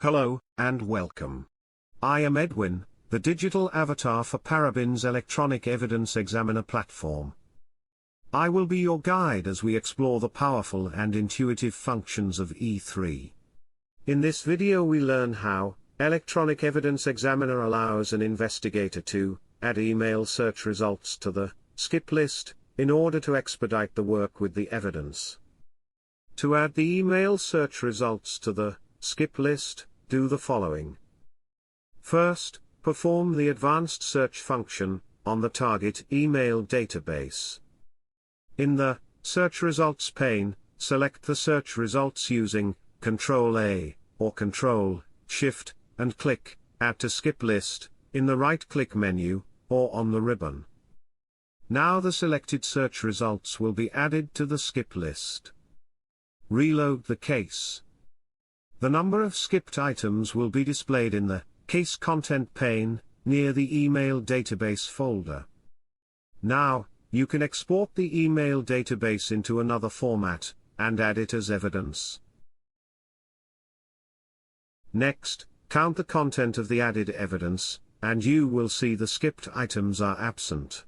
Hello, and welcome. I am Edwin, the digital avatar for Parabin's Electronic Evidence Examiner platform. I will be your guide as we explore the powerful and intuitive functions of E3. In this video we learn how Electronic Evidence Examiner allows an investigator to add email search results to the skip list in order to expedite the work with the evidence. To add the email search results to the skip list, do the following. First, perform the advanced search function on the target email database. In the Search Results pane, select the search results using Ctrl-A or Ctrl-Shift, and click Add to Skip List in the right-click menu, or on the ribbon. Now the selected search results will be added to the skip list. Reload the case. The number of skipped items will be displayed in the Case Content pane, near the Email Database folder. Now, you can export the email database into another format, and add it as evidence. Next, count the content of the added evidence, and you will see the skipped items are absent.